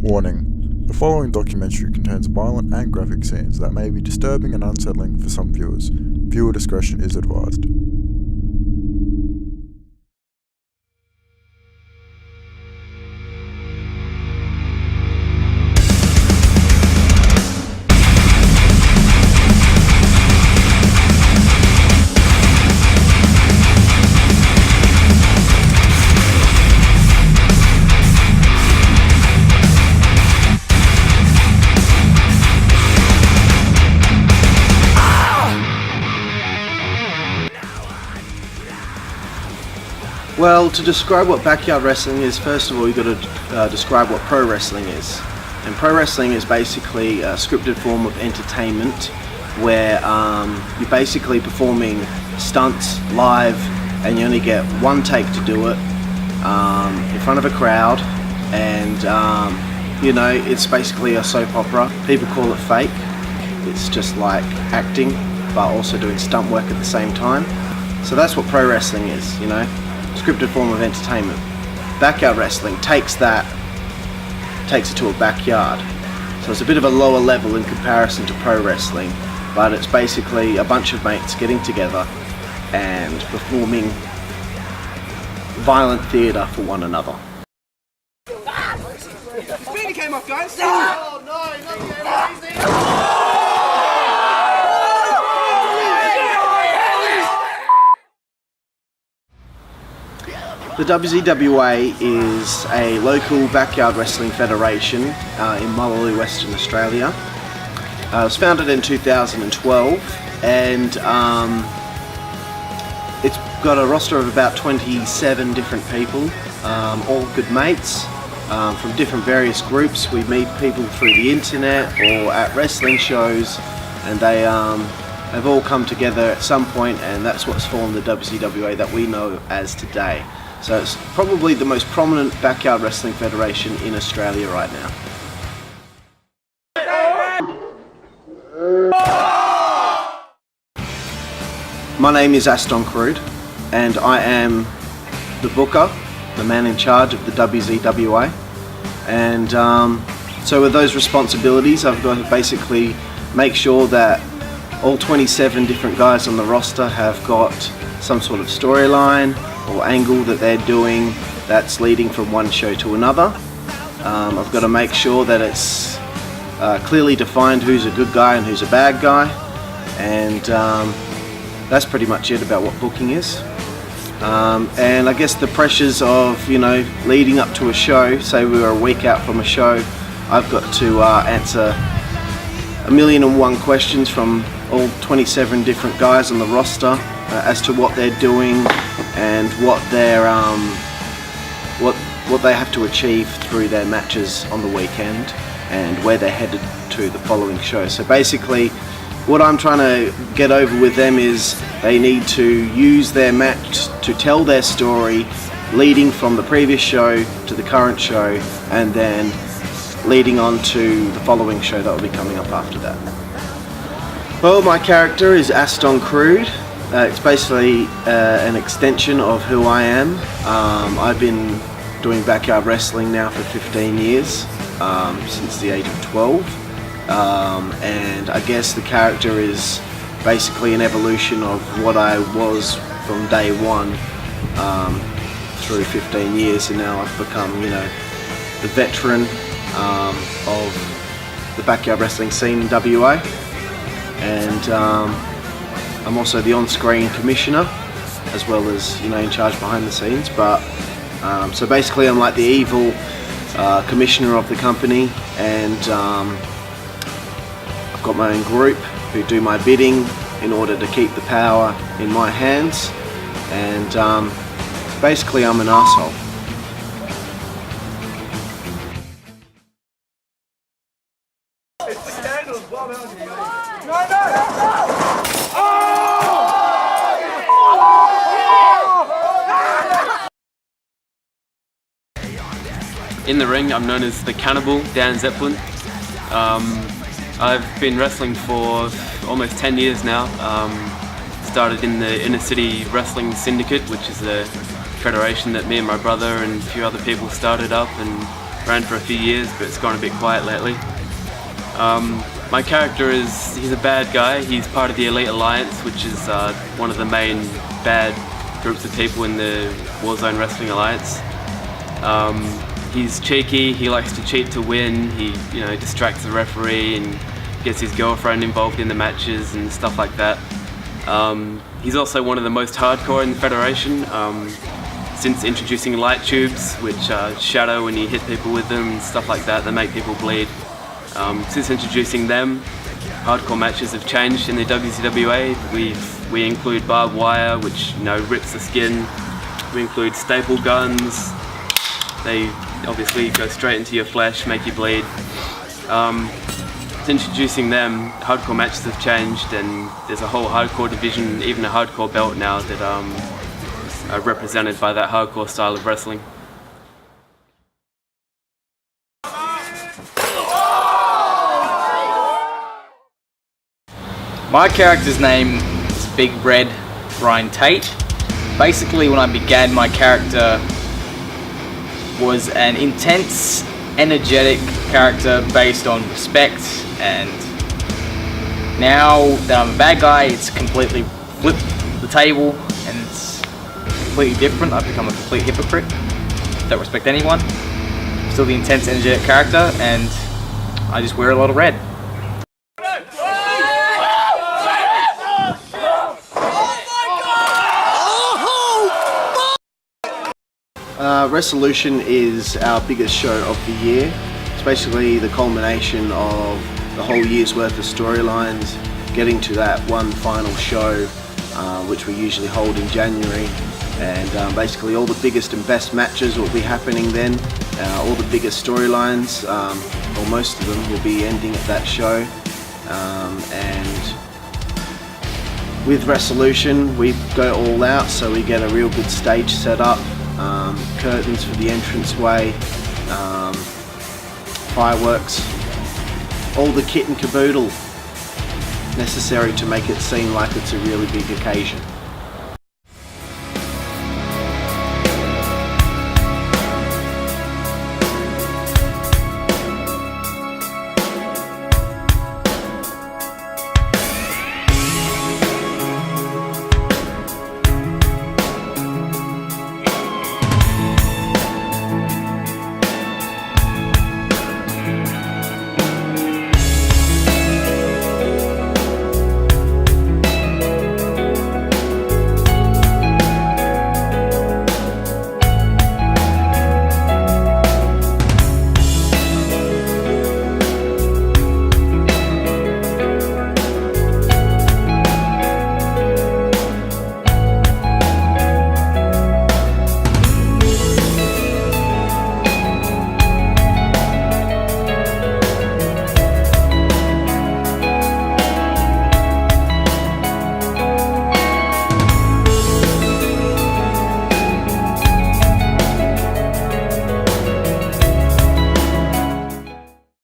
Warning: the following documentary contains violent and graphic scenes that may be disturbing and unsettling for some viewers. Viewer discretion is advised. Well, to describe what backyard wrestling is, first of all, you've got to describe what pro wrestling is. And pro wrestling is basically a scripted form of entertainment where you're basically performing stunts live and you only get one take to do it in front of a crowd. And, it's basically a soap opera. People call it fake. It's just like acting, but also doing stunt work at the same time. So that's what pro wrestling is, scripted form of entertainment. Backyard wrestling takes it to a backyard. So it's a bit of a lower level in comparison to pro wrestling, but it's basically a bunch of mates getting together and performing violent theatre for one another. Speedy came off, guys! Oh no, not the easy! The WZWA is a local backyard wrestling federation in Wallace, Western Australia. It was founded in 2012 and it's got a roster of about 27 different people, all good mates from different various groups. We meet people through the internet or at wrestling shows, and they have all come together at some point, and that's what's formed the WZWA that we know as today. So it's probably the most prominent backyard wrestling federation in Australia right now. My name is Aston Crude, and I am the booker, the man in charge of the WZWA. And so with those responsibilities, I've got to basically make sure that all 27 different guys on the roster have got some sort of storyline or angle that they're doing that's leading from one show to another. I've got to make sure that it's clearly defined who's a good guy and who's a bad guy, and that's pretty much it about what booking is. And I guess the pressures of leading up to a show, say we were a week out from a show, I've got to answer 1,000,001 questions from all 27 different guys on the roster as to what they're doing and what they have to achieve through their matches on the weekend and where they're headed to the following show. So basically what I'm trying to get over with them is they need to use their match to tell their story leading from the previous show to the current show, and then leading on to the following show that will be coming up after that. Well, my character is Aston Crude. It's basically an extension of who I am. I've been doing backyard wrestling now for 15 years, since the age of 12. And I guess the character is basically an evolution of what I was from day one through 15 years, and now I've become, the veteran of the backyard wrestling scene in WA. And I'm also the on-screen commissioner, as well as in charge behind the scenes. But so basically, I'm like the evil commissioner of the company, and I've got my own group who do my bidding in order to keep the power in my hands. And basically, I'm an arsehole. In the ring, I'm known as the Cannibal, Dan Zeppelin. I've been wrestling for almost 10 years now. Started in the Inner City Wrestling Syndicate, which is a federation that me and my brother and a few other people started up, and ran for a few years, but it's gone a bit quiet lately. My character he's a bad guy. He's part of the Elite Alliance, which is one of the main bad groups of people in the Warzone Wrestling Alliance. He's cheeky, he likes to cheat to win, he distracts the referee and gets his girlfriend involved in the matches and stuff like that. He's also one of the most hardcore in the Federation, since introducing light tubes, which shadow when you hit people with them and stuff like that, they make people bleed. Since introducing them, hardcore matches have changed in the WZWA. We include barbed wire, which rips the skin. We include staple guns. They obviously go straight into your flesh, make you bleed. Since introducing them, hardcore matches have changed, and there's a whole hardcore division, even a hardcore belt now that are represented by that hardcore style of wrestling. My character's name is Big Red Brian Tate. Basically, when I began, my character was an intense, energetic character based on respect, and now that I'm a bad guy, it's completely flipped the table and it's completely different. I've become a complete hypocrite. Don't respect anyone. Still the intense, energetic character, and I just wear a lot of red. Resolution is our biggest show of the year. It's basically the culmination of the whole year's worth of storylines, getting to that one final show, which we usually hold in January. And basically all the biggest and best matches will be happening then. All the biggest storylines, or most of them, will be ending at that show. And with Resolution, we go all out, so we get a real good stage set up. Curtains for the entranceway, fireworks, all the kit and caboodle necessary to make it seem like it's a really big occasion.